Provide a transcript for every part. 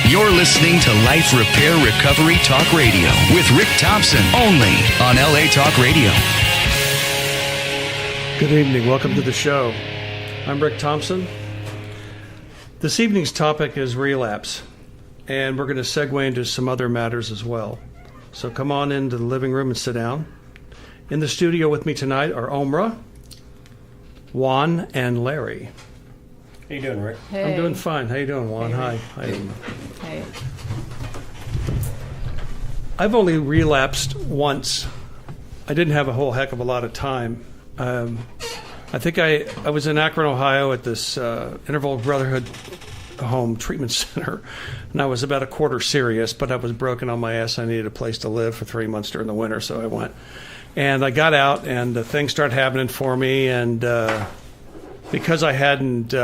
You're listening to Life Repair Recovery Talk Radio with Rick Thompson, only on LA Talk Radio. Good evening. Welcome to the show. I'm Rick Thompson. This evening's topic is relapse, and we're going to segue into some other matters as well. So come on into the living room and sit down. In the studio with me tonight are Umrah, Juan, and Larry. How you doing, Rick? Hey. I'm doing fine. How you doing, Juan? Hey. Hi. Hey. I've only relapsed once. I didn't have a whole heck of a lot of time. I think I was in Akron, Ohio at this Interval Brotherhood Home Treatment Center, and I was about a quarter serious, but I was broken on my ass. I needed a place to live for 3 months during the winter, so I went. And I got out, and things started happening for me, and because I hadn't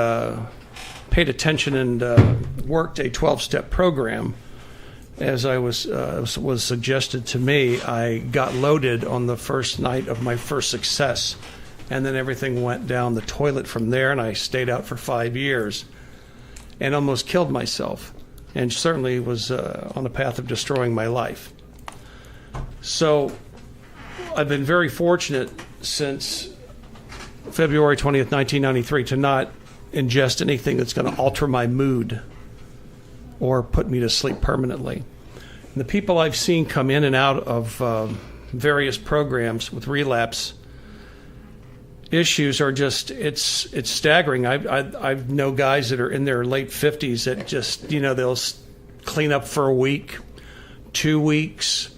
paid attention and worked a 12-step program, as I was suggested to me, I got loaded on the first night of my first success, and then everything went down the toilet from there, and I stayed out for 5 years and almost killed myself, and certainly was on the path of destroying my life. So I've been very fortunate since February 20th, 1993, to not ingest anything that's going to alter my mood or put me to sleep permanently. And the people I've seen come in and out of various programs with relapse issues are just, it's staggering. I know guys that are in their late 50s that just, they'll clean up for a week, 2 weeks,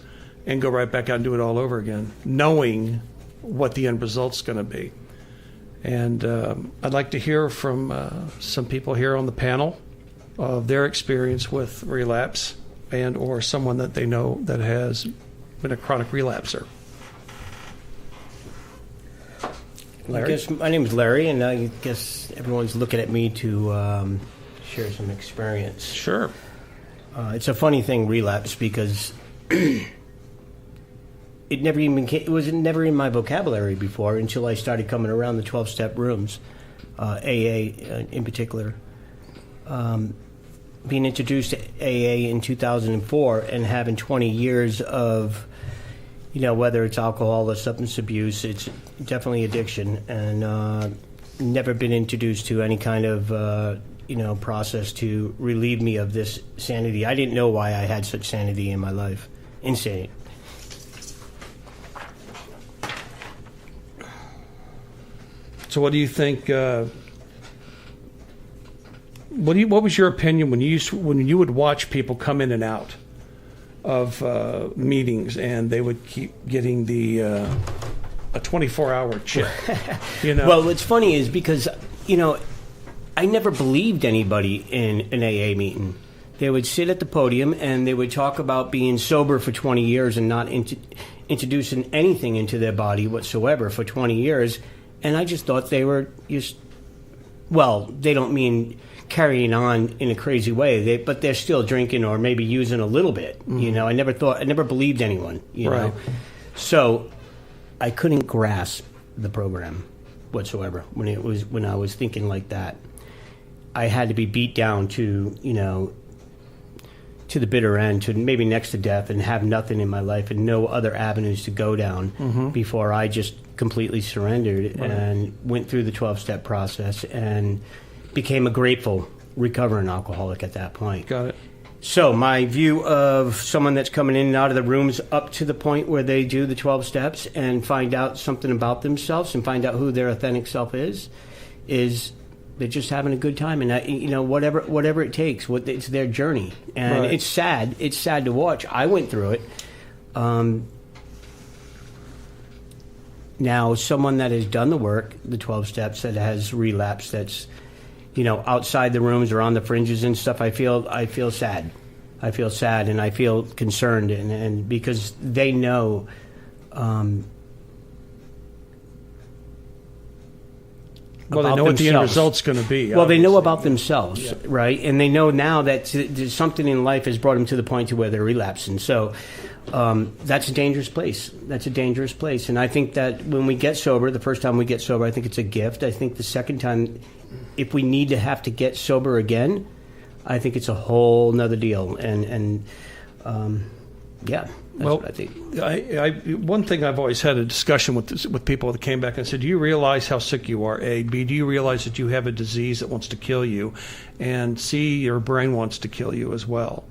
and go right back out and do it all over again, knowing what the end result's going to be. And I'd like to hear from some people here on the panel of their experience with relapse and or someone that they know that has been a chronic relapser. Larry? My name is Larry, and I guess everyone's looking at me to share some experience. Sure. It's a funny thing, relapse, because it was never in my vocabulary before until I started coming around the 12-step rooms, AA in particular. Being introduced to AA in 2004 and having 20 years of, whether it's alcohol or substance abuse, it's definitely addiction, and never been introduced to any kind of, process to relieve me of this sanity. I didn't know why I had such sanity in my life. Insane. So what do you think, what was your opinion when you would watch people come in and out of meetings and they would keep getting a 24-hour chip? Well, what's funny is because, I never believed anybody in an AA meeting. They would sit at the podium and they would talk about being sober for 20 years and not introducing anything into their body whatsoever for 20 years. And I just thought they were they don't mean carrying on in a crazy way, but they're still drinking or maybe using a little bit. Mm-hmm. I never believed anyone, right. know. So I couldn't grasp the program whatsoever when I was thinking like that. I had to be beat down to the bitter end, to maybe next to death, and have nothing in my life and no other avenues to go down before I just completely surrendered and went through the 12-step process and became a grateful recovering alcoholic at that point. Got it. So my view of someone that's coming in and out of the rooms up to the point where they do the 12 steps and find out something about themselves and find out who their authentic self is they're just having a good time, and whatever it takes, it's their journey, and right. It's sad. It's sad to watch. I went through it. Now, someone that has done the work, the 12 steps, that has relapsed, that's outside the rooms or on the fringes and stuff, I feel sad. I feel sad, and I feel concerned, and because they know. Well, they know what the end result's going to be. Well, they know about themselves, right? And they know now that something in life has brought them to the point to where they're relapsing. So that's a dangerous place. That's a dangerous place. And I think that when we get sober, the first time we get sober, I think it's a gift. I think the second time, if we need to have to get sober again, I think it's a whole nother deal. And yeah. Well, what I think. One thing I've always had a discussion with people that came back and said, do you realize how sick you are? A, B, do you realize that you have a disease that wants to kill you? And C, your brain wants to kill you as well.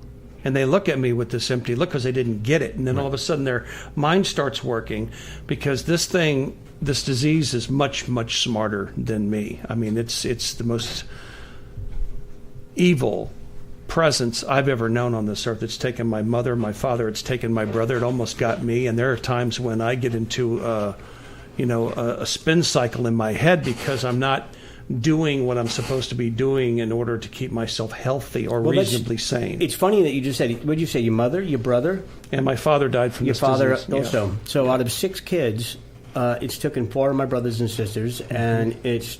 And they look at me with this empty look because they didn't get it. And then all of a sudden their mind starts working because this disease is much, much smarter than me. I mean, it's the most evil presence I've ever known on this earth. It's taken my mother, my father, it's taken my brother, it almost got me. And there are times when I get into a spin cycle in my head because I'm not doing what I'm supposed to be doing in order to keep myself healthy or reasonably sane. It's funny that you just said, what did you say, your mother, your brother? And my father died from this disease. Your father also. Yeah. So out of 6 kids, it's taken 4 of my brothers and sisters, and it's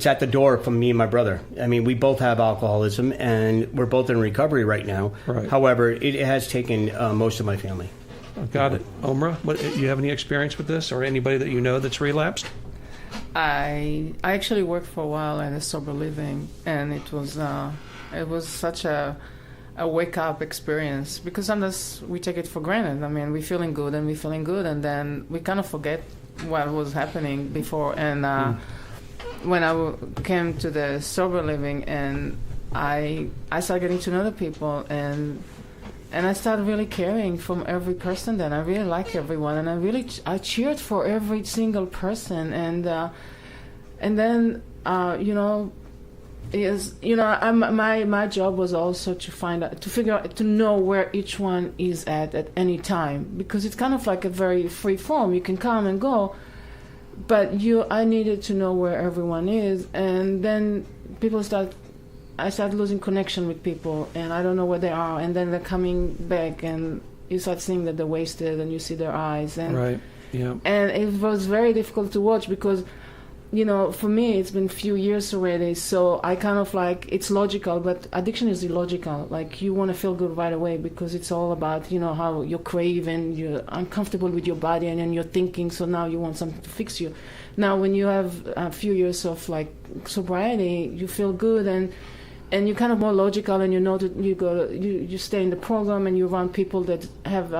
at the door from me and my brother. I mean, we both have alcoholism, and we're both in recovery right now. Right. However, it has taken most of my family. Got it. Umrah, you have any experience with this, or anybody that you know that's relapsed? I actually worked for a while at a sober living, and it was such a wake up experience because sometimes we take it for granted. I mean, we're feeling good, and then we kind of forget what was happening before. And when I came to the sober living, and I started getting to know the people, and I started really caring for every person. Then I really like everyone, and I cheered for every single person. And then my job was also to know where each one is at any time, because it's kind of like a very free form. You can come and go, but I needed to know where everyone is, and then I started losing connection with people, and I don't know where they are, and then they're coming back, and you start seeing that they're wasted, and you see their eyes, and right, yeah, and it was very difficult to watch because, for me it's been a few years already, so I kind of like, it's logical, but addiction is illogical. Like, you want to feel good right away because it's all about how you're craving, you're uncomfortable with your body, and then you're thinking, so now you want something to fix you. Now when you have a few years of like sobriety, you feel good, and you're kind of more logical, and that you stay in the program, and you're around people that have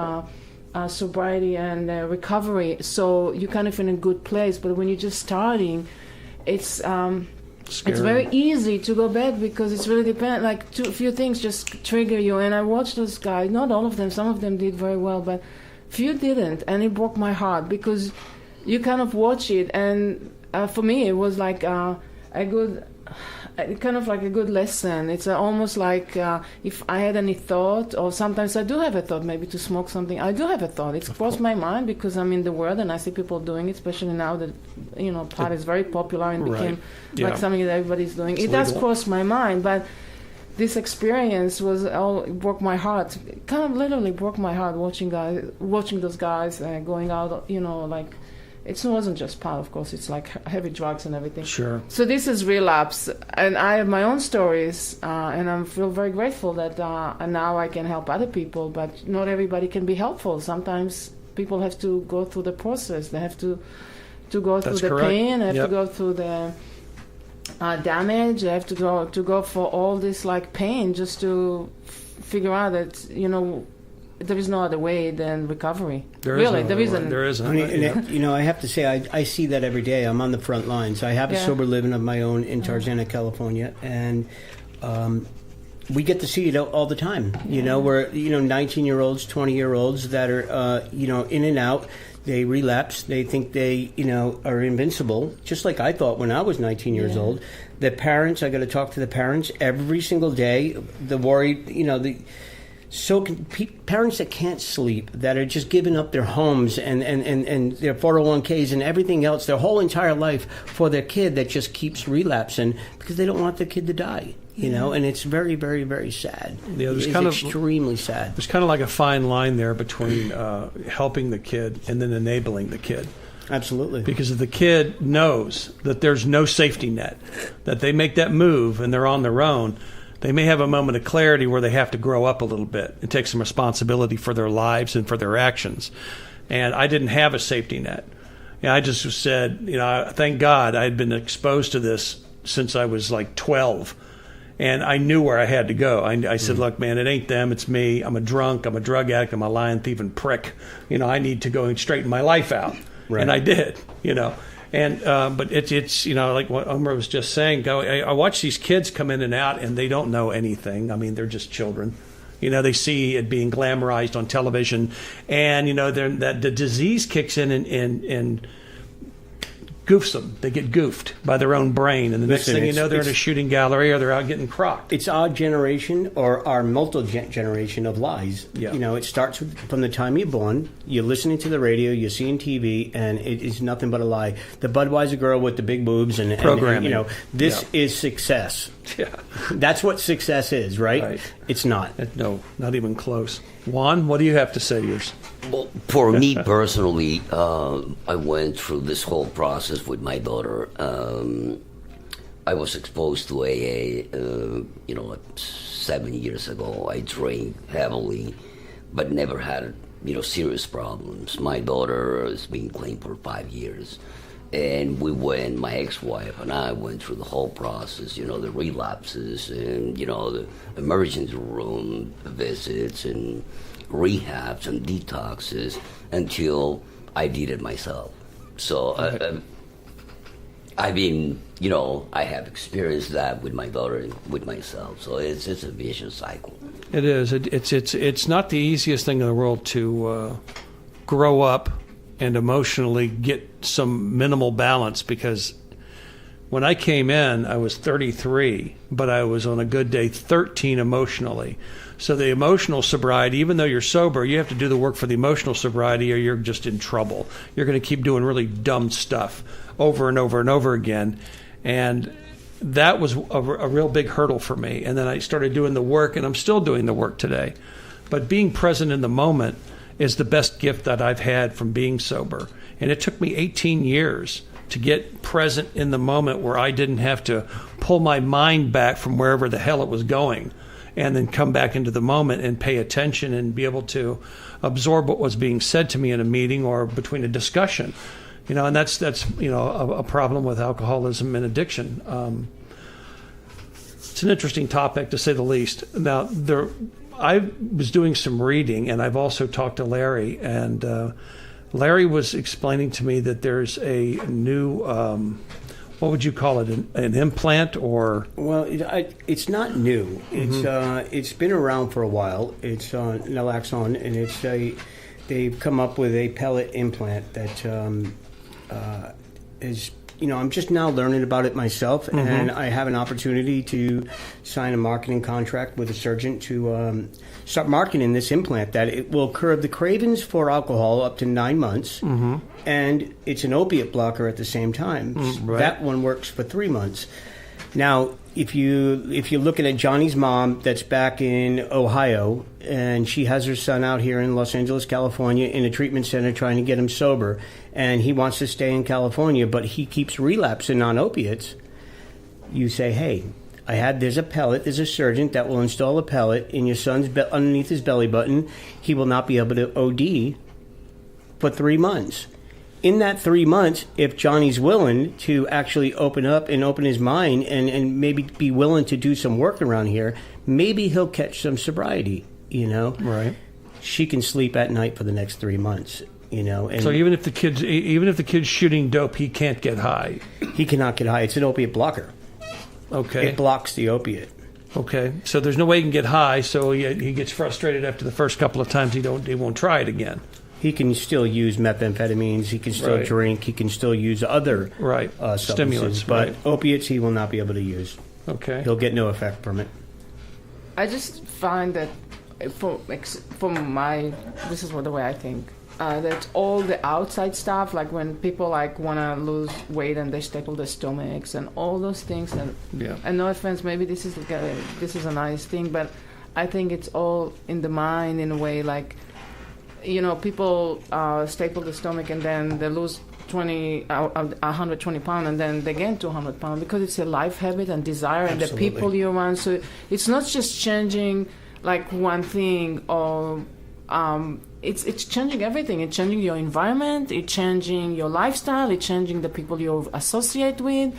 sobriety and recovery, so you're kind of in a good place. But when you're just starting, it's very easy to go back because it's really dependent. Like a few things just trigger you, and I watched those guys. Not all of them. Some of them did very well, but few didn't, and it broke my heart because you kind of watch it, and for me it was like kind of like a good lesson. It's almost like if I had any thought, or sometimes I do have a thought, maybe to smoke something. I do have a thought. It's crossed my mind because I'm in the world and I see people doing it, especially now that pot is very popular and became like something that everybody's doing. It does cross my mind, but this experience broke my heart. It kind of literally broke my heart watching those guys going out. Like. It wasn't just pot, of course. It's like heavy drugs and everything. Sure. So this is Relapse, and I have my own stories, and I feel very grateful that now I can help other people, but not everybody can be helpful. Sometimes people have to go through the process. They have to go through the pain. They have to go through the damage. They have to go for all this like pain just to figure out that, there is no other way than recovery. There isn't. I mean, I have to say, I see that every day. I'm on the front lines. I have a sober living of my own in Tarzana, California, and we get to see it all the time. We're 19-year-olds, 20-year-olds that are in and out. They relapse. They think they are invincible, just like I thought when I was 19 years old. The parents, I got to talk to the parents every single day. The worry, parents that can't sleep, that are just giving up their homes and their 401ks and everything else, their whole entire life for their kid that just keeps relapsing because they don't want their kid to die, and it's very, very, very sad. Yeah, it's extremely sad. There's kind of like a fine line there between helping the kid and then enabling the kid. Absolutely. Because if the kid knows that there's no safety net, that they make that move and they're on their own, they may have a moment of clarity where they have to grow up a little bit and take some responsibility for their lives and for their actions. And I didn't have a safety net. I just said, thank God I had been exposed to this since I was like 12. And I knew where I had to go. I said, look, man, it ain't them, it's me. I'm a drunk, I'm a drug addict, I'm a lying, thieving prick. I need to go and straighten my life out. Right. And I did, And but it's like what Umrah was just saying. I watch these kids come in and out, and they don't know anything. I mean, they're just children. They see it being glamorized on television, and that the disease kicks in and goofs them. They get goofed by their own brain, and the next thing you know, they're in a shooting gallery or they're out getting crocked. It's our generation or our multi-generation of lies. Yeah. It starts from the time you're born. You're listening to the radio, you're seeing TV, and it is nothing but a lie. The Budweiser girl with the big boobs and programming. This is success. Yeah. That's what success is, right? It's not. No, not even close. Juan, what do you have to say to yours? Well, for me personally, I went through this whole process with my daughter. I was exposed to AA, 7 years ago. I drank heavily, but never had, serious problems. My daughter has been clean for 5 years. And my ex-wife and I went through the whole process, the relapses and, the emergency room visits and rehabs and detoxes until I did it myself. So I have experienced that with my daughter and with myself. So it's a vicious cycle. It is. It's not the easiest thing in the world to grow up and emotionally get some minimal balance, because when I came in, I was 33, but I was on a good day 13 emotionally. So the emotional sobriety, even though you're sober, you have to do the work for the emotional sobriety or you're just in trouble. You're going to keep doing really dumb stuff over and over and over again. And that was a real big hurdle for me. And then I started doing the work, and I'm still doing the work today. But being present in the moment is the best gift that I've had from being sober. And it took me 18 years to get present in the moment where I didn't have to pull my mind back from wherever the hell it was going and then come back into the moment and pay attention and be able to absorb what was being said to me in a meeting or between a discussion. And that's a problem with alcoholism and addiction. It's an interesting topic, to say the least. Now, I was doing some reading, and I've also talked to Larry, and Larry was explaining to me that there's a new, what would you call it, an implant or? Well, it's not new. It's been around for a while. It's naloxone, and they've come up with a pellet implant that is. I'm just now learning about it myself, and I have an opportunity to sign a marketing contract with a surgeon to start marketing this implant, that it will curb the cravings for alcohol up to 9 months, and it's an opiate blocker at the same time. Right. That one works for 3 months. Now, if you're looking at Johnny's mom that's back in Ohio, and she has her son out here in Los Angeles, California, in a treatment center trying to get him sober, and he wants to stay in California, but he keeps relapsing on opiates, you say, hey, there's a pellet, there's a surgeon that will install a pellet in your son's underneath his belly button. He will not be able to OD for 3 months. In that 3 months, if Johnny's willing to actually open up and open his mind and maybe be willing to do some work around here, maybe he'll catch some sobriety, Right. She can sleep at night for the next 3 months, And so even if the kid's shooting dope, he can't get high. He cannot get high. It's an opiate blocker. Okay. It blocks the opiate. Okay. So there's no way he can get high, so he gets frustrated after the first couple of times. He won't try it again. He can still use methamphetamines. He can still drink. He can still use other stimulants, but opiates he will not be able to use. Okay, he'll get no effect from it. I just find that, this is the way I think. That all the outside stuff, like when people want to lose weight and they staple their stomachs and all those things. And no offense, maybe this is a nice thing, but I think it's all in the mind in a way, people staple the stomach and then they lose 120 pounds and then they gain 200 pounds because it's a life habit and desire. Absolutely. And the people you're around. So it's not just changing one thing or it's changing everything. It's changing your environment. It's changing your lifestyle. It's changing the people you associate with.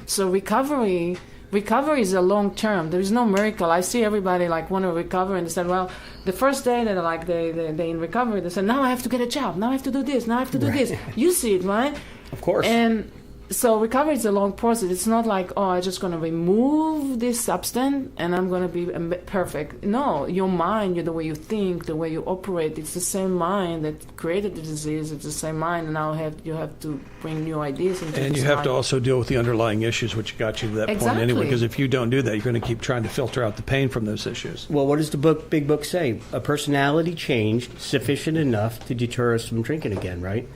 So recovery recovery is a long term. There is no miracle. I see everybody like want to recover, and they said, well, the first day that like they in recovery, they said, now I have to get a job, now I have to do this, now I have to do this. You see it, right? Of course. And so recovery is a long process. It's not like, oh, I'm just going to remove this substance and I'm going to be perfect. No, your mind, the way you think, the way you operate, it's the same mind that created the disease. It's the same mind, and now you have to bring new ideas into And you have to also deal with the underlying issues, which got you to that point anyway. Because if you don't do that, you're going to keep trying to filter out the pain from those issues. Well, what does the big book say? A personality change sufficient enough to deter us from drinking again, right?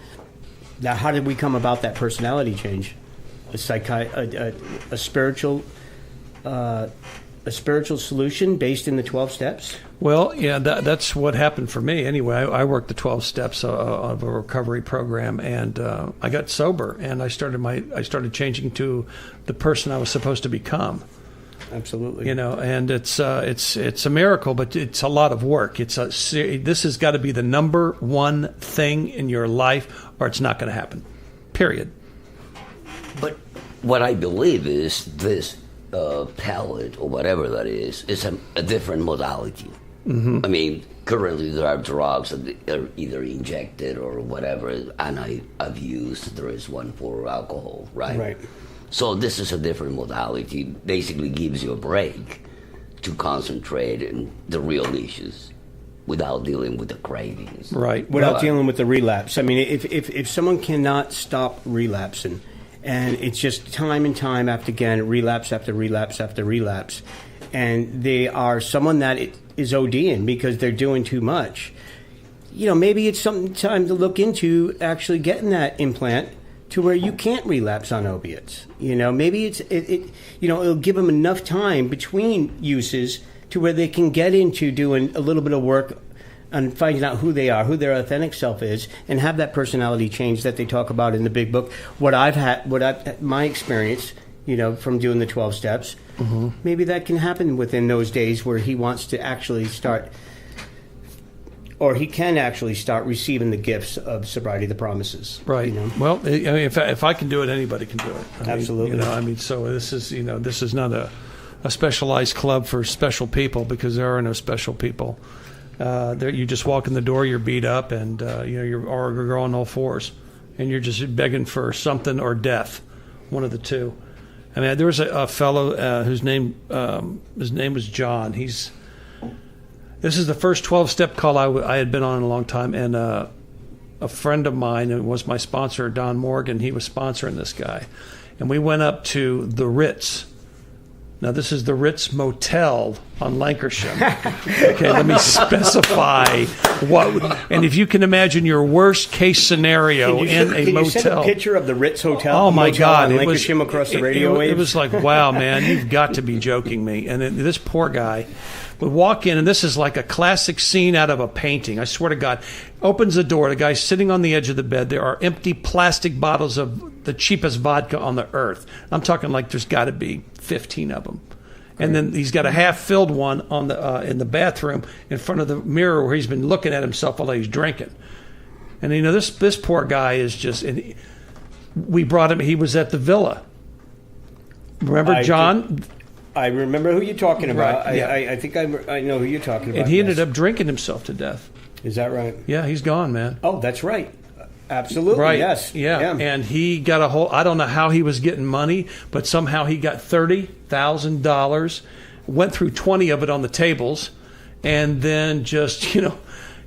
Now, how did we come about that personality change? A spiritual solution based in the 12 steps? Well, yeah, that's what happened for me. Anyway, I worked the 12 steps of a recovery program, and I got sober, and I started changing to the person I was supposed to become. Absolutely. And it's a miracle, but it's a lot of work. This has got to be the number one thing in your life, or it's not going to happen. Period. But what I believe is this palate or whatever that is a different modality. Mm-hmm. I mean, currently there are drugs that are either injected or whatever, and I've used. There is one for alcohol, right? Right. So this is a different modality. Basically gives you a break to concentrate on the real issues without dealing with the cravings. Right. Without dealing with the relapse. I mean, if someone cannot stop relapsing, and it's just time and time after again, relapse after relapse after relapse, and they are someone that is ODing because they're doing too much, maybe it's some time to look into actually getting that implant to where you can't relapse on opiates. Maybe it'll give them enough time between uses to where they can get into doing a little bit of work on finding out who they are, who their authentic self is, and have that personality change that they talk about in the big book. My experience, from doing the 12 steps, mm-hmm. Maybe that can happen within those days where he wants to actually start, or he can actually start receiving the gifts of sobriety, the promises. Right. Well, I mean, if I can do it, anybody can do it. Absolutely. So this is not a specialized club for special people, because there are no special people. You just walk in the door, you're beat up, and you're on all fours, and you're just begging for something or death, one of the two. I mean, there was a fellow whose name was John. This is the first 12-step call I had been on in a long time, and a friend of mine, who was my sponsor, Don Morgan, he was sponsoring this guy. And we went up to the Ritz. Now, this is the Ritz Motel on Lancashire. Okay, let me specify what. And if you can imagine your worst-case scenario in a motel. Can you send a picture of the Ritz Hotel? Oh, my God. It was across the radio waves? It was like, wow, man, you've got to be joking me. And this poor guy would walk in, and this is like a classic scene out of a painting. I swear to God. Opens the door. The guy's sitting on the edge of the bed. There are empty plastic bottles of the cheapest vodka on the earth. I'm talking like there's got to be 15 of them. And then he's got a half-filled one on in the bathroom in front of the mirror where he's been looking at himself while he's drinking. And this poor guy is just. And we brought him. He was at the villa. Remember John? I remember who you're talking about. Right, yeah. I think I know who you're talking about. And he ended up drinking himself to death. Is that right? Yeah, he's gone, man. Oh, that's right. Absolutely, right. Yes. Yeah. And he got I don't know how he was getting money, but somehow he got $30,000, went through 20 of it on the tables, and then just,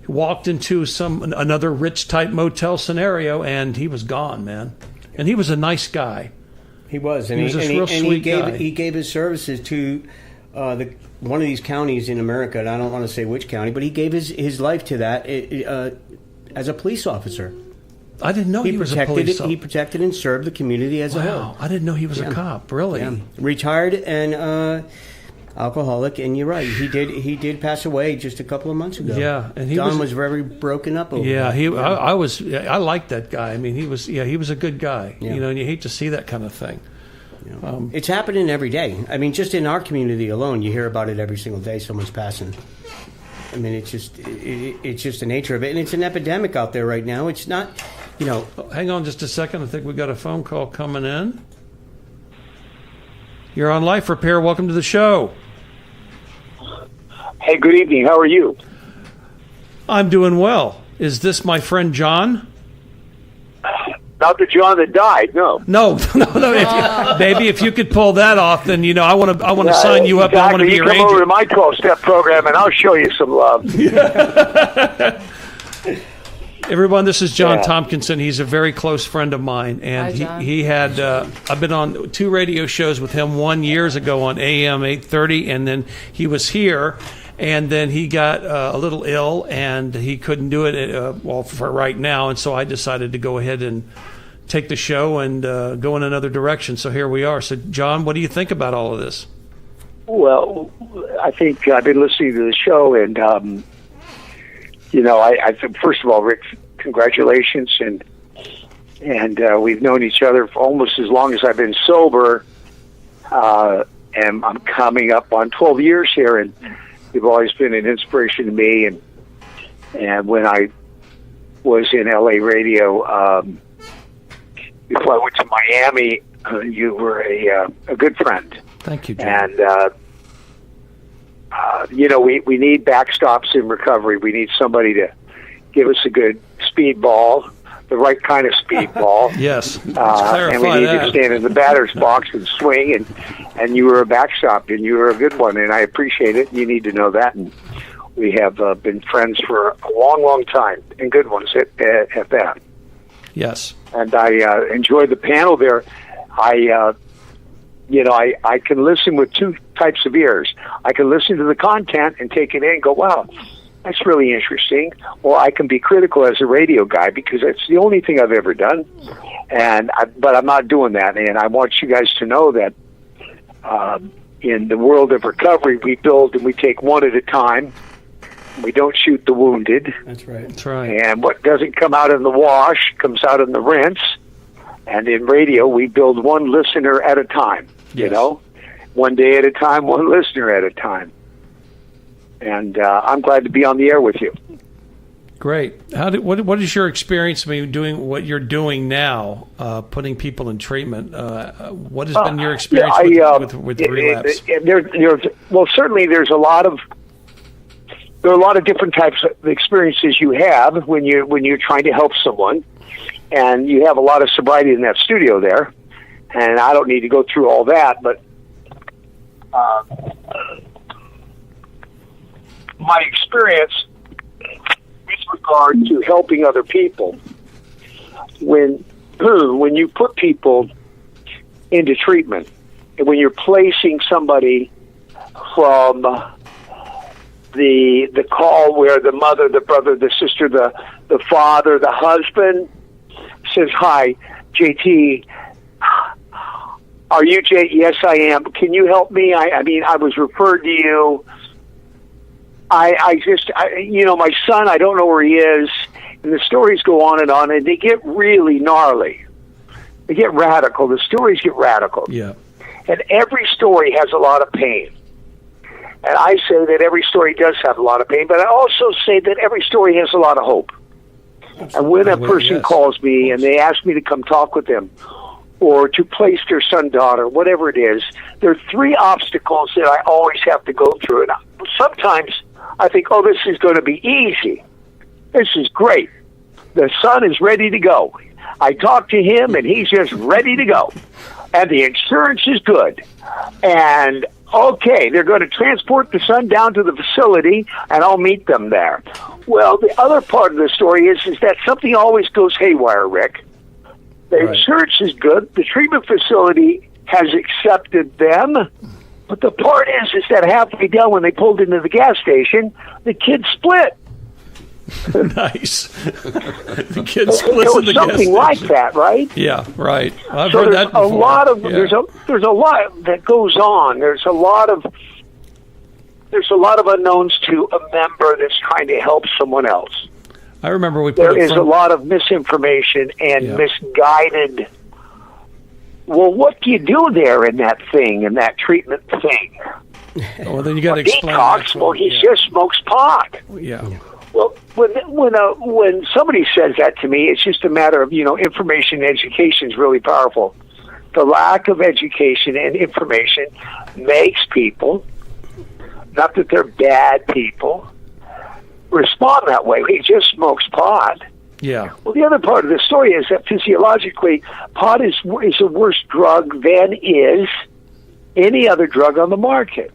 walked into another rich-type motel scenario, and he was gone, man. And he was a nice guy. He was. And he was a real sweet guy. He gave his services to one of these counties in America, and I don't want to say which county, but he gave his life to that as a police officer. I didn't know he was a police officer. He protected and served the community as a whole. Wow, I didn't know he was a cop, really. Yeah. Retired and alcoholic, and you're right. He did pass away just a couple of months ago. Yeah, and Don was very broken up over that. Yeah, I liked that guy. I mean, he was a good guy. Yeah. And you hate to see that kind of thing. Yeah. It's happening every day. I mean, just in our community alone, you hear about it every single day. Someone's passing. I mean, it's just the nature of it, and it's an epidemic out there right now. It's not, Hang on just a second. I think we got a phone call coming in. You're on Life Repair. Welcome to the show. Hey, good evening. How are you? I'm doing well. Is this my friend John? Not the John that died, no. No. Maybe if you could pull that off, then I want to sign you up. Exactly. I want to be you your come agent. over to my 12-step program, and I'll show you some love. Everyone, this is John Yeah. Tompkinson. He's a very close friend of mine, and Hi, John. he had. I've been on 2 radio shows with him. One years ago on AM 830, and then he was here. And then he got a little ill, and he couldn't do it for right now. And so I decided to go ahead and take the show and go in another direction. So here we are. So, John, what do you think about all of this? Well, I think I've been listening to the show, and I think, first of all, Rick, congratulations, and we've known each other for almost as long as I've been sober, and I'm coming up on 12 years here, and you've always been an inspiration to me, and when I was in LA radio, before I went to Miami, you were a good friend. Thank you, John. And we need backstops in recovery. We need somebody to give us a good speedball, the right kind of speedball. Yes. And we need to stand in the batter's box and swing, and you were a backstop, and you were a good one, and I appreciate it. You need to know that, and we have been friends for a long, long time, and good ones at that. Yes. And I enjoyed the panel there. I can listen with 2 types of ears. I can listen to the content and take it in and go, wow, that's really interesting. Or I can be critical as a radio guy because it's the only thing I've ever done. But I'm not doing that. And I want you guys to know that in the world of recovery, we build and we take one at a time. We don't shoot the wounded. That's right. That's right. And what doesn't come out in the wash comes out in the rinse. And in radio, we build one listener at a time, Yes. one day at a time, one listener at a time. And I'm glad to be on the air with you. Great. What is your experience doing what you're doing now, putting people in treatment? What has been your experience with relapse? Well, certainly there are a lot of different types of experiences you have when you're trying to help someone. And you have a lot of sobriety in that studio there. And I don't need to go through all that, but my experience with regard to helping other people, when you put people into treatment, and when you're placing somebody from the call where the mother, the brother, the sister, the father, the husband says, "Hi, JT. Are you J? Yes, I am. Can you help me? I was referred to you. My son, I don't know where he is." And the stories go on, and they get really gnarly. They get radical. The stories get radical. Yeah. And every story has a lot of pain. And I say that every story does have a lot of pain, but I also say that every story has a lot of hope. And when a person calls me and they ask me to come talk with them or to place their son, daughter, whatever it is, there are 3 obstacles that I always have to go through. And sometimes I think, oh, this is going to be easy. This is great. The son is ready to go. I talk to him and he's just ready to go. And the insurance is good. And okay, they're going to transport the son down to the facility, and I'll meet them there. Well, the other part of the story is that something always goes haywire, Rick. The insurance is good. The treatment facility has accepted them. But the part is that halfway down when they pulled into the gas station, the kids split. Nice. The kids split It in was the gas something station. like that, right? Yeah, right. I've So heard there's that before. a lot of Yeah. there's a lot that goes on. There's a lot of unknowns to a member that's trying to help someone else. I remember we put There is a lot of misinformation and misguided. Well, what do you do there in that thing, in that treatment thing? Well, then you got to explain. Detox. Well, he just smokes pot. Yeah. Well, when somebody says that to me, it's just a matter of information and education is really powerful. the lack of education and information makes people, not that they're bad people, respond that way. He just smokes pot. Yeah. Well, the other part of the story is that physiologically, pot is a worse drug than is any other drug on the market.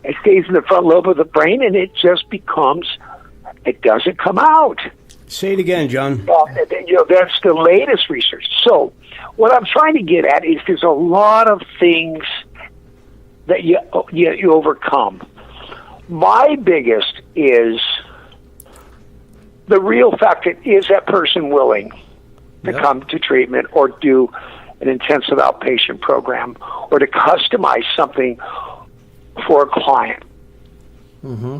It stays in the front lobe of the brain, and it just it doesn't come out. Say it again, John. That's the latest research. So what I'm trying to get at is there's a lot of things that you overcome. My biggest is the real fact that is that person willing to come to treatment or do an intensive outpatient program or to customize something for a client. Mm-hmm.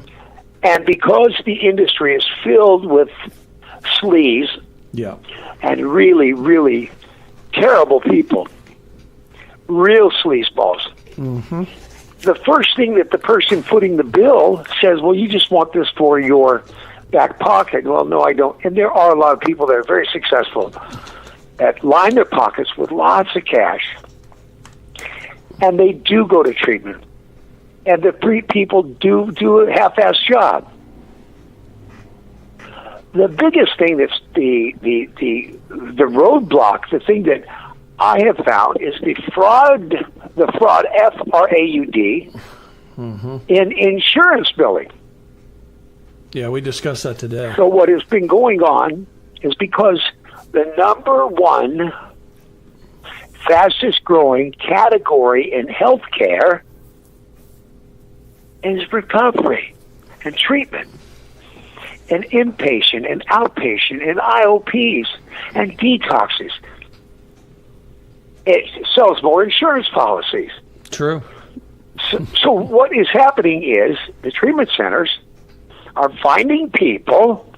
And because the industry is filled with sleaze and really, really terrible people, real sleazeballs, the first thing that the person footing the bill says, well, you just want this for your back pocket. Well, no, I don't. And there are a lot of people that are very successful that line their pockets with lots of cash, and they do go to treatment. And the people do a half-assed job. The biggest thing that's the roadblock, the thing that I have found is the fraud, F-R-A-U-D, in insurance billing. Yeah, we discussed that today. So what has been going on is because the number one fastest growing category in healthcare is recovery and treatment and inpatient and outpatient and IOPs and detoxes. It sells more insurance policies. True. So what is happening is the treatment centers are finding people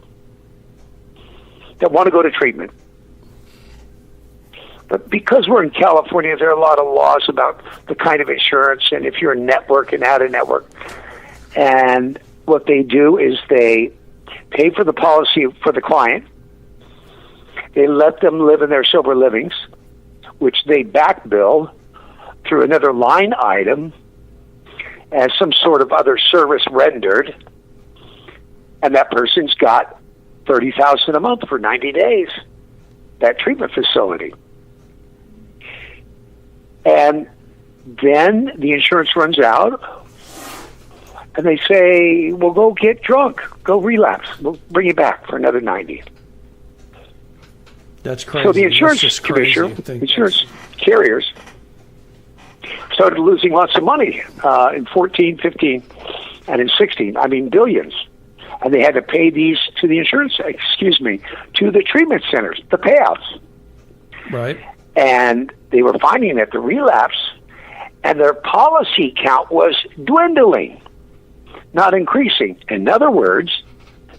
that want to go to treatment. But because we're in California, there are a lot of laws about the kind of insurance and if you're a network and out of network. And what they do is they pay for the policy for the client. They let them live in their sober livings, which they back bill through another line item as some sort of other service rendered. And that person's got $30,000 a month for 90 days, that treatment facility. And then the insurance runs out, and they say, well, go get drunk, go relapse. We'll bring you back for another 90. That's crazy. So the insurance carriers started losing lots of money in 14, 15, and in 16. I mean, billions. And they had to pay these to the to the treatment centers, the payouts. Right. And they were finding that the relapse and their policy count was dwindling, not increasing. In other words,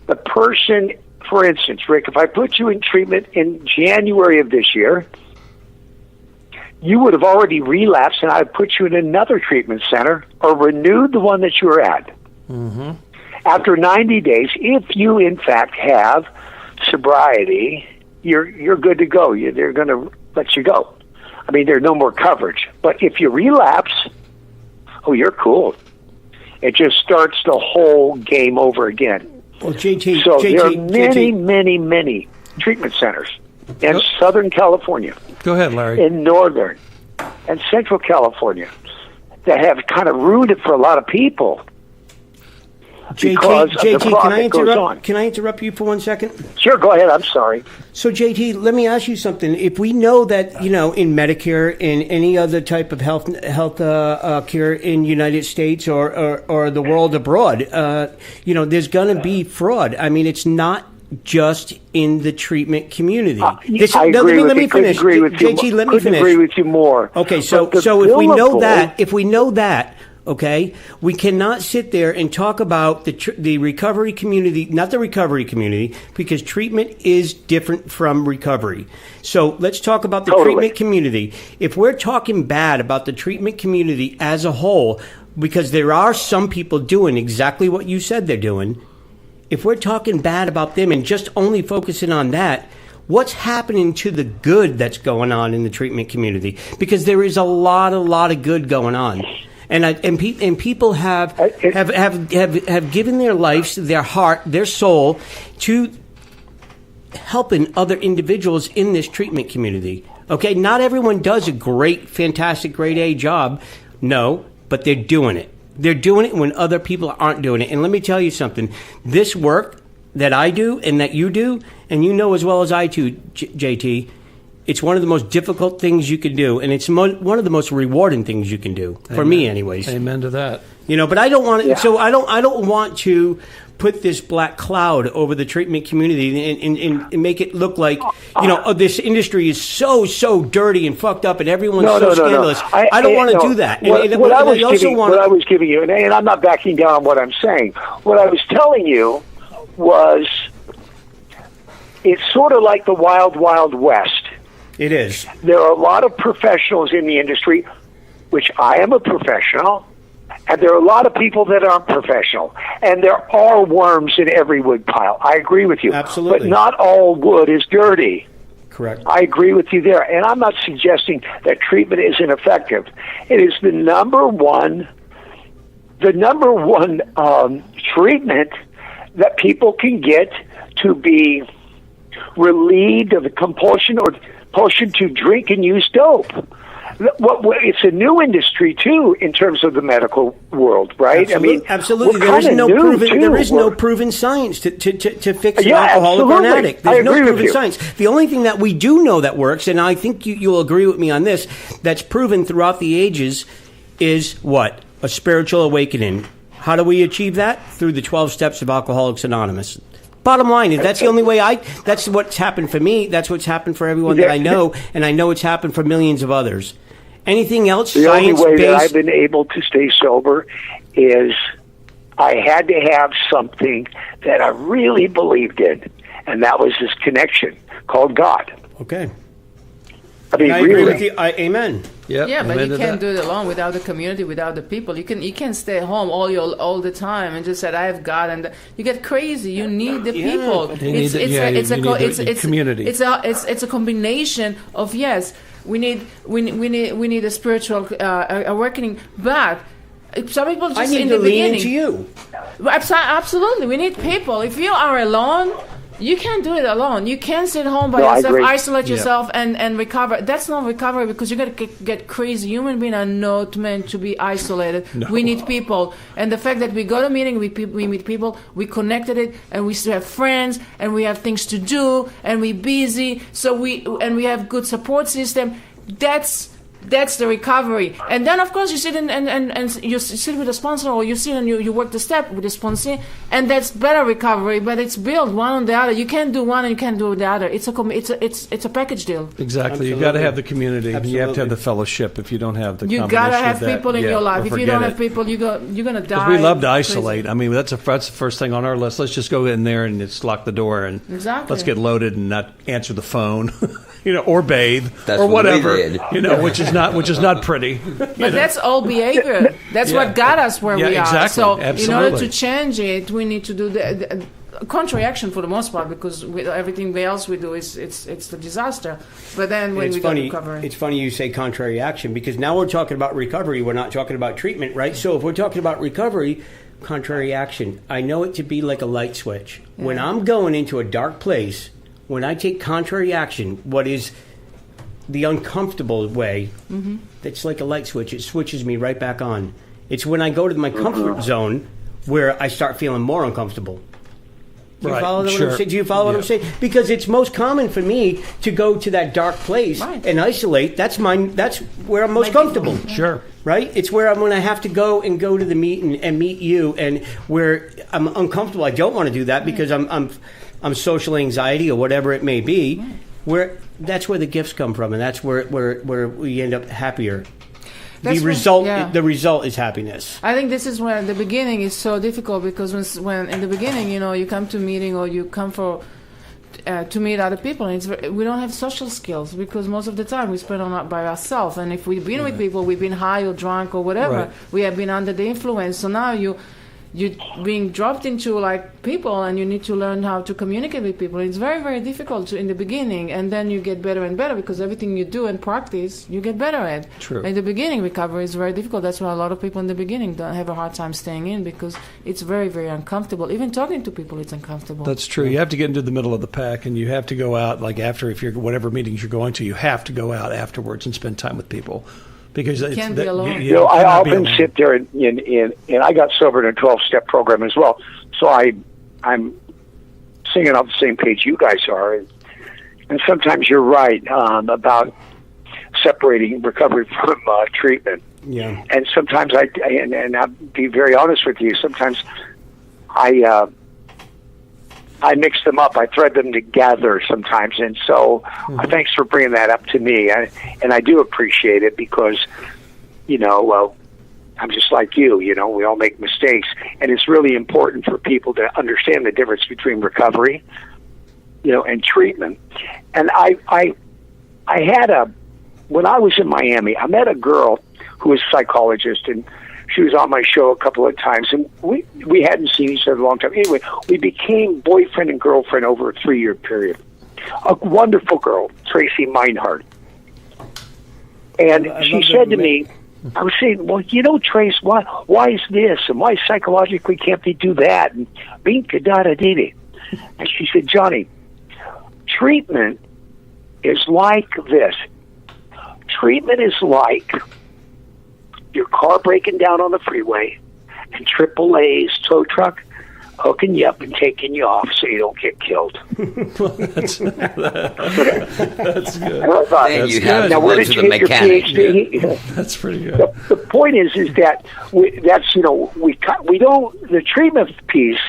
the person, for instance, Rick, if I put you in treatment in January of this year, you would have already relapsed and I would put you in another treatment center or renewed the one that you were at. Mm-hmm. After 90 days, if you in fact have sobriety, you're good to go. They're going to let you go. I mean, there's no more coverage. But if you relapse, you're cool. It just starts the whole game over again. Well, JT, there are many treatment centers in Southern California. Go ahead, Larry. In Northern and Central California that have kind of ruined it for a lot of people. JT, can I interrupt you for 1 second? Sure, go ahead. I'm sorry. So, JT, let me ask you something. If we know that, in Medicare, in any other type of health care in the United States or the world abroad, there's going to be fraud. I mean, it's not just in the treatment community. Let me finish. JT, let me finish. Agree with you more. Okay, so if we know that, okay, we cannot sit there and talk about the recovery community, not the recovery community, because treatment is different from recovery. So let's talk about the treatment community. If we're talking bad about the treatment community as a whole, because there are some people doing exactly what you said they're doing, if we're talking bad about them and just only focusing on that, what's happening to the good that's going on in the treatment community? Because there is a lot of good going on. And people have given their lives, their heart, their soul to helping other individuals in this treatment community. Okay, not everyone does a great, fantastic, grade A job. No, but they're doing it. They're doing it when other people aren't doing it. And let me tell you something. This work that I do and that you do, and you know as well as I do, JT, it's one of the most difficult things you can do, and it's one of the most rewarding things you can do, for me anyways. Amen to that. You know, but I don't want it, so I don't want to put this black cloud over the treatment community and make it look like, you know, this industry is so dirty and fucked up and everyone's scandalous. No. I don't want to do that. What I was giving you, and I'm not backing down on what I'm saying, what I was telling you was it's sort of like the Wild Wild West. It is. There are a lot of professionals in the industry, which I am a professional, and there are a lot of people that aren't professional. And there are worms in every wood pile. I agree with you. Absolutely. But not all wood is dirty. Correct. I agree with you there. And I'm not suggesting that treatment isn't effective. It is the number one treatment that people can get to be relieved of the compulsion to drink and use dope. It's a new industry too in terms of the medical world, right? Absolutely. There is no proven science to fix an alcoholic or an addict. There's no proven science. The only thing that we do know that works, and I think you'll agree with me on this, that's proven throughout the ages, is what? A spiritual awakening. How do we achieve that? Through the 12 steps of Alcoholics Anonymous. Bottom line is that's the only way that's what's happened for me. That's what's happened for everyone that I know, and I know it's happened for millions of others. Anything else? The only way that I've been able to stay sober is I had to have something that I really believed in, and that was this connection called God. Okay. I mean, I agree with you. Amen. Yep. Yeah, but amen you to can't that. do it alone without the community, without the people. You can't stay at home all the time and just say I have God, and you get crazy. You need the people. It's a community. It's a combination of we need a spiritual awakening, but some people just I need in to the lean beginning. into you. Absolutely, we need people. If you are alone, you can't do it alone. You can't sit home by yourself, isolate yourself, and recover. That's not recovery because you're going to get crazy. Human beings are not meant to be isolated. No. We need people. And the fact that we go to a meeting, we meet people, we connected it, and we still have friends, and we have things to do, and we're busy, so we have good support system. That's the recovery. And then, of course, you sit and you sit with a sponsor, or you sit and you work the step with the sponsor, and that's better recovery. But it's built one on the other. You can't do one and you can't do the other. It's a package deal. Exactly. You got to have the community. Absolutely. You have to have the fellowship. If you don't have the, you got to have people in your life. If you don't have people, you're gonna die. We love to isolate. I mean, that's the first thing on our list. Let's just go in there and just lock the door and let's get loaded and not answer the phone. Or bathe, or whatever, which is not pretty. But that's all behavior. That's what got us where we are. Exactly. So Absolutely. in order to change it, we need to do the contrary action for the most part, because everything else we do it's the disaster. But then when we go to recovery, it's funny you say contrary action, because now we're talking about recovery. We're not talking about treatment, right? So if we're talking about recovery, contrary action, I know it to be like a light switch. Yeah. When I'm going into a dark place. When I take contrary action, what is the uncomfortable way, that's like a light switch. It switches me right back on. It's when I go to my comfort zone where I start feeling more uncomfortable. Do you follow what I'm saying? Do you follow what I'm saying? Because it's most common for me to go to that dark place and isolate. That's where I'm most comfortable. Sure. Right? It's where I'm when I have to go to the meeting and meet you, and where I'm uncomfortable. I don't want to do that because I'm social anxiety or whatever it may be. That's where the gifts come from, and that's where we end up happier. The result is happiness. I think this is where the beginning is so difficult, because when in the beginning, you come to a meeting or you come to meet other people, and we don't have social skills, because most of the time we spend by ourselves. And if we've been with people, we've been high or drunk or whatever, we have been under the influence. So now you're being dropped into like people, and you need to learn how to communicate with people. It's very, very difficult in the beginning, and then you get better and better because everything you do and practice, you get better at. True. In the beginning, recovery is very difficult. That's why a lot of people in the beginning don't have a hard time staying in, because it's very, very uncomfortable. Even talking to people, it's uncomfortable. That's true. You have to get into the middle of the pack, and you have to go out, like after, if you're whatever meetings you're going to, you have to go out afterwards and spend time with people. Because you can't be alone. I often sit there and I got sober in a 12-step program as well. So I'm singing off the same page you guys are. And sometimes you're right about separating recovery from treatment. Yeah. And sometimes and I'll be very honest with you, sometimes I mix them up. I thread them together sometimes, and so thanks for bringing that up to me. And I do appreciate it because, I'm just like you. We all make mistakes, and it's really important for people to understand the difference between recovery, and treatment. And I had when I was in Miami, I met a girl who was a psychologist, and she was on my show a couple of times, and we hadn't seen each other in a long time. Anyway, we became boyfriend and girlfriend over a 3-year period. A wonderful girl, Tracy Meinhardt. And she said to me, I was saying, well, Trace, why is this? And why psychologically can't they do that? And binka-da-da-dee-dee. And she said, Johnny, treatment is like this. Treatment is like your car breaking down on the freeway and AAA's tow truck hooking you up and taking you off so you don't get killed. That's good. Then you have now, to where go did to you the get your mechanic. PhD? Yeah. That's pretty good. The point is that we don't, the treatment piece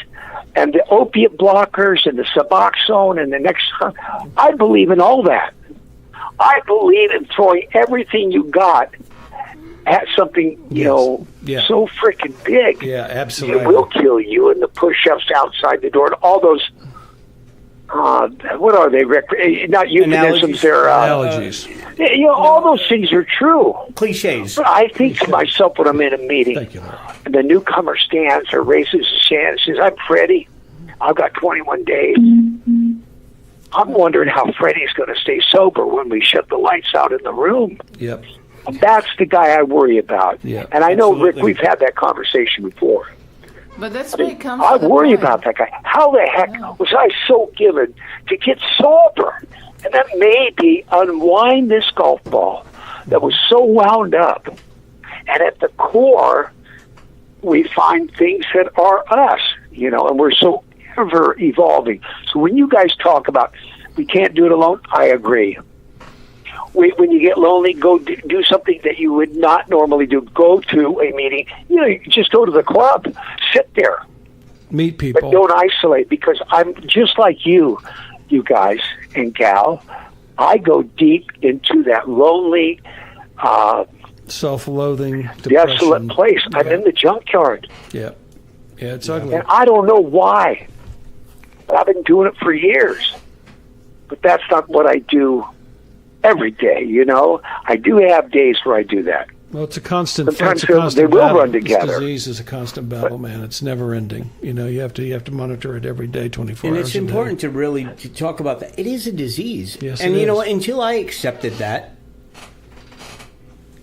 and the opiate blockers and the Suboxone and the next, I believe in all that. I believe in throwing everything you got at something, so freaking big. Yeah, absolutely. It will kill you, and the push-ups outside the door, and all those, what are they? Not euphemisms, they're... Allergies. All those things are true. Cliches. But I think to myself when I'm in a meeting, and the newcomer stands or raises his hand and says, I'm Freddie, I've got 21 days. I'm wondering how Freddie's going to stay sober when we shut the lights out in the room. Yep. That's the guy I worry about. Yeah, and I know, absolutely. Rick, we've had that conversation before. But that's where it comes I to the worry point. about that guy. How the heck was I so given to get sober? And that maybe unwind this golf ball that was so wound up. And at the core, we find things that are us, and we're so ever evolving. So when you guys talk about we can't do it alone, I agree. When you get lonely, go do something that you would not normally do. Go to a meeting. You just go to the club. Sit there. Meet people. But don't isolate, because I'm just like you guys and gal. I go deep into that lonely, self-loathing, depression. desolate place. Yeah. I'm in the junkyard. Yeah. Yeah, it's ugly. And I don't know why. But I've been doing it for years. But that's not what I do every day, I do have days where I do that. Well, it's a constant. Sometimes it's a constant they will battle. run together. This disease is a constant battle, man. It's never ending. You have to monitor it every day, 24 And hours. it's important to really talk about that. It is a disease. Yes, and it you know is. what? Until I accepted that,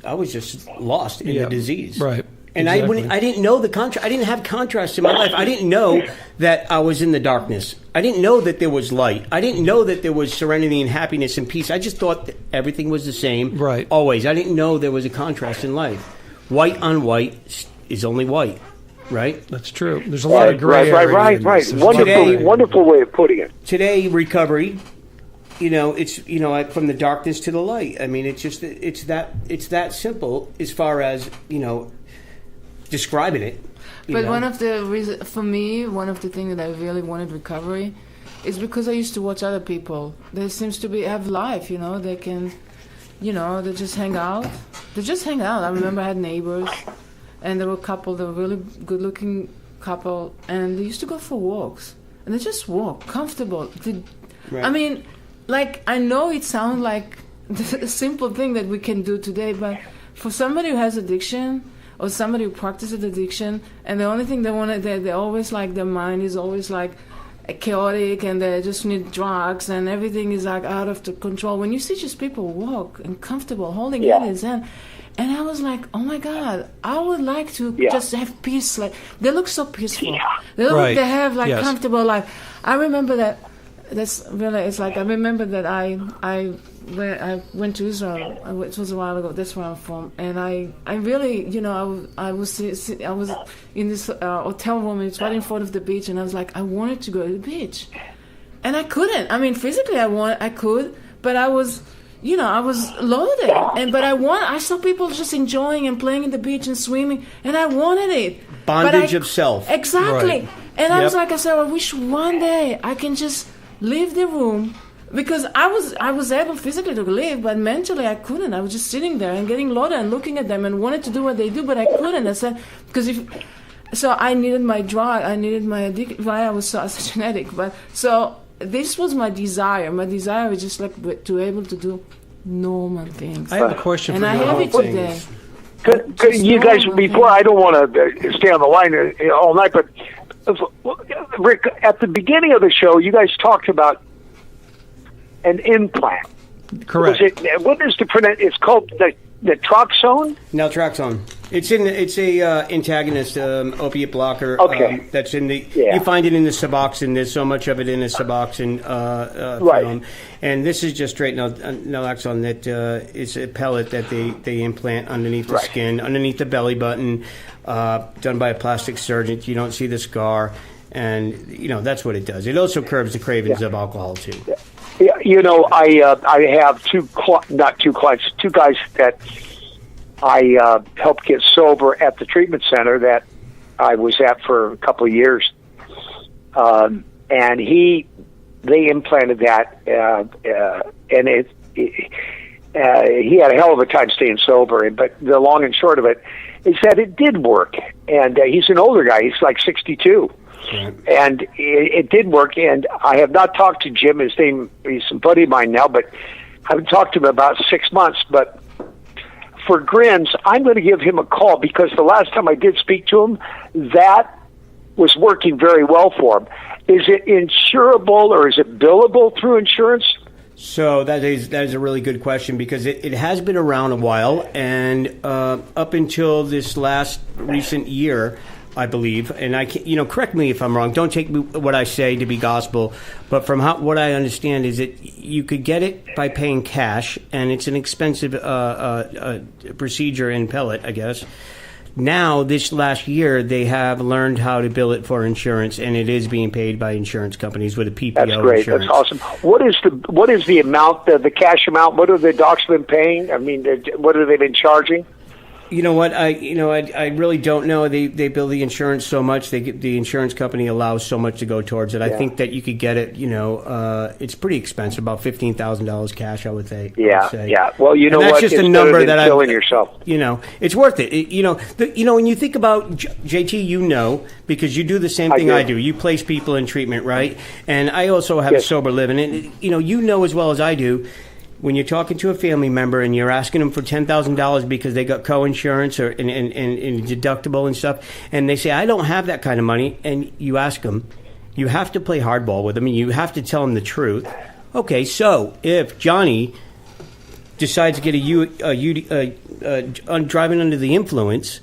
I was just lost in the disease. Right. And exactly. I didn't know the contrast. I didn't have contrast in my life. I didn't know that I was in the darkness. I didn't know that there was light. I didn't know that there was serenity and happiness and peace. I just thought that everything was the same. Right. Always. I didn't know there was a contrast in life. White on white is only white. Right? That's true. There's a lot of gray area. Right. in this. There's Wonderful way of putting it. Today, recovery, it's from the darkness to the light. I mean, it's that simple as far as describing it. But one of the reasons, for me, one of the things that I really wanted recovery is because I used to watch other people. They seems to have life, they can, they just hang out. I remember I had neighbors, and there were a couple, they were really good-looking couple, and they used to go for walks. And they just walk, comfortable. Right. I mean, I know it sounds like a simple thing that we can do today, but for somebody who has addiction, or somebody who practices addiction, and the only thing they want, they always like, their mind is always like chaotic, and they just need drugs, and everything is like out of the control. When you see just people walk and comfortable, holding hands, and I was like, oh my God, I would like to just have peace. Like, they look so peaceful. They look like they have like comfortable life. I remember that. That's really, it's like, I remember that I went to Israel. It was a while ago. That's where I'm from. And I really, you know, I was in this hotel room. It's right in front of the beach, and I was like, I wanted to go to the beach, and I couldn't. I mean, physically, I could, but I was, you know, I was loaded. I saw people just enjoying and playing in the beach and swimming, and I wanted it. Bondage of self. Exactly. Right. And I was like, I said, I wish one day I can just leave the room, because I was able physically to leave, but mentally I couldn't. I was just sitting there and getting loaded and looking at them and wanted to do what they do, but I couldn't. I said, so I needed my drug, I needed my addiction. Why I was such an addict, but so this was my desire. My desire was just like to be able to do normal things. I have a question for you. And I have it today. Could you guys, before, I don't want to stay on the line all night, but Rick, at the beginning of the show, you guys talked about an implant. Correct. What is the pronunciation? It's called the naltrexone? Naltrexone. It's a antagonist, opiate blocker. Okay. That's in the. You find it in the Suboxone. There's so much of it in the Suboxone film. And this is just straight naltrexone that is a pellet that they implant underneath the skin, underneath the belly button, done by a plastic surgeon. You don't see the scar, and you know that's what it does. It also curbs the cravings of alcohol too. Yeah, you know, I have two guys that I helped get sober at the treatment center that I was at for a couple of years, and they implanted that, and he had a hell of a time staying sober. But the long and short of it is that it did work, and he's an older guy; he's like 62. Right. And it did work, and I have not talked to Jim. He's a buddy of mine now, but I haven't talked to him about 6 months. But for grins, I'm going to give him a call, because the last time I did speak to him, that was working very well for him. Is it insurable, or is it billable through insurance? So that is a really good question, because it has been around a while, and up until this last recent year, I believe, and I can, correct me if I'm wrong. Don't take what I say to be gospel, but from what I understand is that you could get it by paying cash, and it's an expensive procedure in pellet, I guess. Now, this last year, they have learned how to bill it for insurance, and it is being paid by insurance companies with a PPO. That's great. Insurance. That's awesome. What is the amount, the cash amount? What have the docs been paying? I mean, what have they been charging? You know what? I really don't know. They bill the insurance so much. The insurance company allows so much to go towards it. Yeah. I think that you could get it. It's pretty expensive, about $15,000 cash, I would say. Yeah. Well, you know that's what? Just it's a number that killing yourself. It's worth it. When you think about JT, because you do the same thing I do. You place people in treatment, right? And I also have a sober living, and you know as well as I do. When you're talking to a family member and you're asking them for $10,000 because they got co-insurance or and deductible and stuff, and they say, I don't have that kind of money, and you ask them, you have to play hardball with them, and you have to tell them the truth. Okay, so if Johnny decides to get driving under the influence,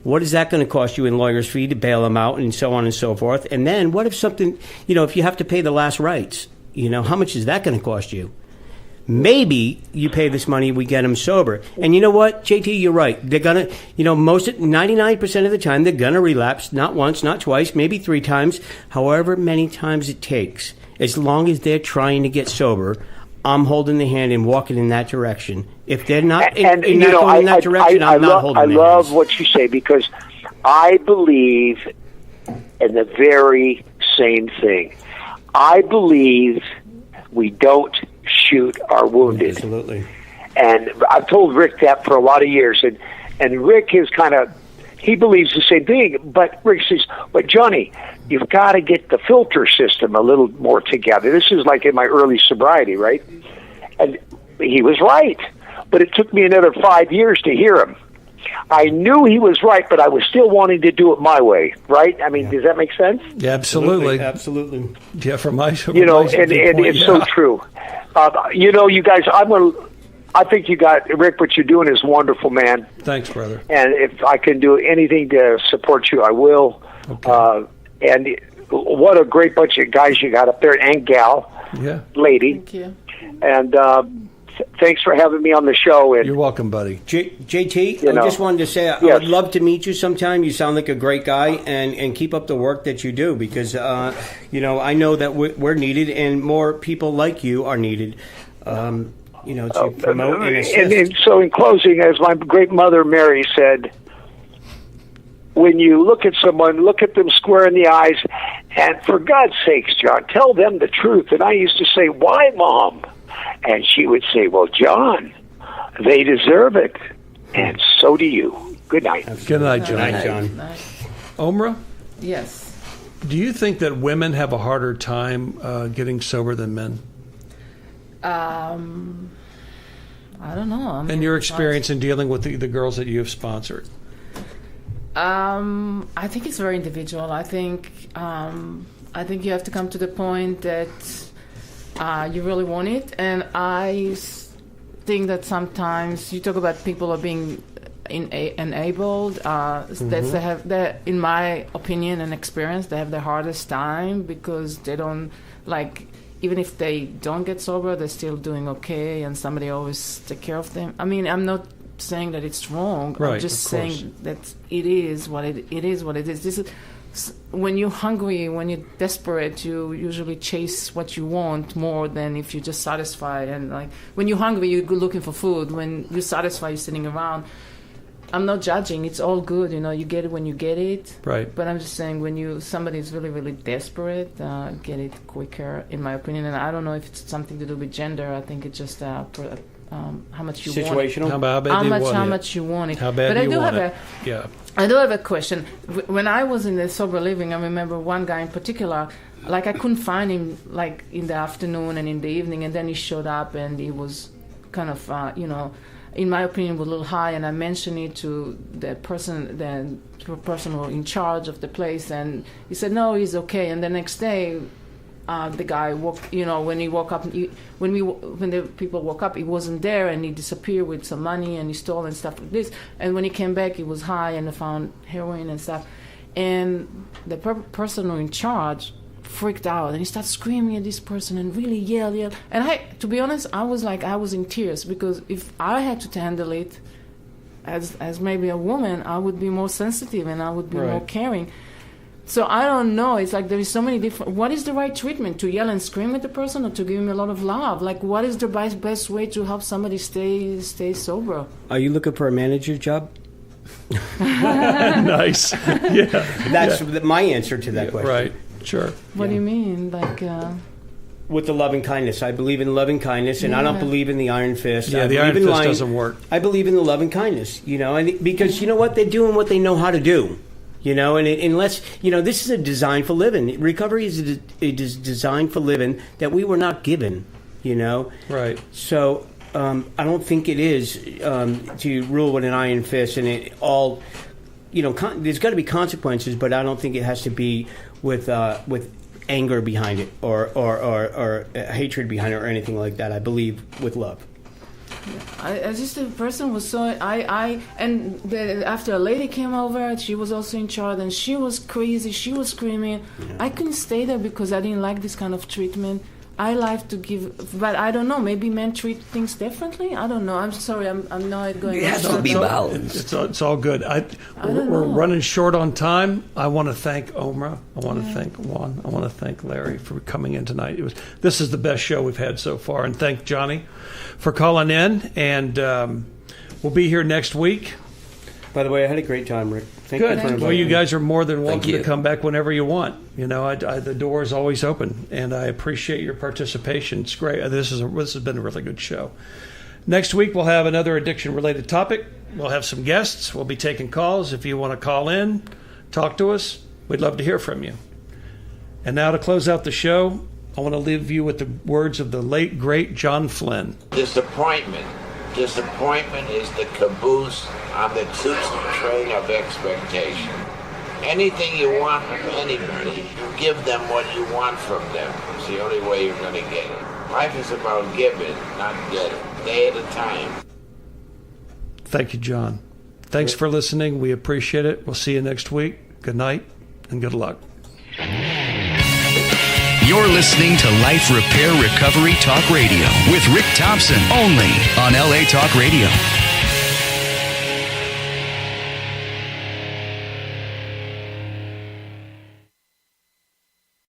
what is that going to cost you in lawyer's fee to bail him out and so on and so forth? And then what if something, if you have to pay the last rites, how much is that going to cost you? Maybe you pay this money, we get them sober. And you know what, JT, you're right. They're going to, 99% of the time, they're going to relapse, not once, not twice, maybe 3 times, however many times it takes. As long as they're trying to get sober, I'm holding the hand and walking in that direction. If they're not going in that direction, I'm not holding their hands. I love what you say, because I believe in the very same thing. I believe we don't shoot our wounded. Absolutely. And I've told Rick that for a lot of years, and Rick is he believes the same thing, but Rick says, but Johnny, you've got to get the filter system a little more together. This is like in my early sobriety, right? And he was right, but it took me another 5 years to hear him. I knew he was right, but I was still wanting to do it my way, right? I mean, does that make sense? Yeah, absolutely. Absolutely. Yeah, from my and it's so true. You guys, I think you got, Rick, what you're doing is wonderful, man. Thanks, brother. And if I can do anything to support you, I will. Okay. And what a great bunch of guys you got up there, and gal, lady. Thank you. And thanks for having me on the show. And you're welcome, buddy. JT, I just wanted to say I would love to meet you sometime. You sound like a great guy, and keep up the work that you do, because I know that we're needed, and more people like you are needed. To promote and assist. And so, in closing, as my great mother Mary said, when you look at someone, look at them square in the eyes, and for God's sakes, John, tell them the truth. And I used to say, "Why, Mom?" And she would say, "Well, John, they deserve it, and so do you." Good night. Good night, John. Good night, John. Night. Omra? Yes. Do you think that women have a harder time getting sober than men? I don't know. I mean, in your experience in dealing with the girls that you have sponsored? I think it's very individual. I think you have to come to the point that you really want it. And I think that sometimes you talk about people are being enabled. That in my opinion and experience, they have the hardest time because they don't like. Even if they don't get sober, they're still doing okay, and somebody always take care of them. I mean, I'm not saying that it's wrong. Right, I'm just saying that it is what it is. What it is. This is when you're hungry, when you're desperate, you usually chase what you want more than if you're just satisfied. And like when you're hungry, you're looking for food. When you're satisfied, you're sitting around. I'm not judging. It's all good. You get it when you get it. Right. But I'm just saying when somebody's really, really desperate, get it quicker, in my opinion. And I don't know if it's something to do with gender. I think it's just how much you want it. Situational. How much you want it. How bad do you want it? I do have a question. When I was in the sober living, I remember one guy in particular, like I couldn't find him like in the afternoon and in the evening, and then he showed up and he was kind of, in my opinion, was a little high, and I mentioned it to the person who was in charge of the place, and he said, no, he's okay. And the next day, the guy when he woke up, when the people woke up, he wasn't there, and he disappeared with some money, and he stole and stuff like this. And when he came back, he was high, and they found heroin and stuff. And the person who was in charge freaked out, and he started screaming at this person and really yelled. And to be honest, I was in tears, because if I had to handle it as maybe a woman, I would be more sensitive and I would be more caring. So I don't know. It's like there is so many different. What is the right treatment? To yell and scream at the person, or to give him a lot of love? Like, what is the best way to help somebody stay sober? Are you looking for a manager job? Nice. Yeah. That's my answer to that question. Right. Sure. What do you mean? Like. With the loving kindness. I believe in loving kindness, and I don't believe in the iron fist. Yeah, the iron fist doesn't work. I believe in the loving kindness, and because you know what? They're doing what they know how to do, and unless, this is a design for living. Recovery is designed for living that we were not given, Right. So I don't think it is to rule with an iron fist, and it all, there's got to be consequences, but I don't think it has to be with anger behind it or hatred behind it or anything like that. I believe with love. The person was so after a lady came over, she was also in charge, and she was crazy. She was screaming. Yeah. I couldn't stay there because I didn't like this kind of treatment. I like to give, but I don't know. Maybe men treat things differently. I don't know. I'm sorry. I'm not going. It has to be balanced. It's all good. We're running short on time. I want to thank Omra. I want to thank Juan. I want to thank Larry for coming in tonight. This is the best show we've had so far, and thank Johnny for calling in. And we'll be here next week. By the way, I had a great time, Rick. Thank Good. you for inviting Well, you me. guys are more than welcome to come back whenever you want. The door is always open, and I appreciate your participation. It's great. This has been a really good show. Next week, we'll have another addiction-related topic. We'll have some guests. We'll be taking calls. If you want to call in, talk to us, we'd love to hear from you. And now to close out the show, I want to leave you with the words of the late, great John Flynn. Disappointment Disappointment is the caboose on the train of expectation. Anything you want from anybody, you give them what you want from them. It's the only way you're going to get it. Life is about giving, not getting. Day at a time. Thank you, John. Thanks for listening. We appreciate it. We'll see you next week. Good night and good luck. You're listening to Life Repair Recovery Talk Radio with Rick Thompson, only on LA Talk Radio.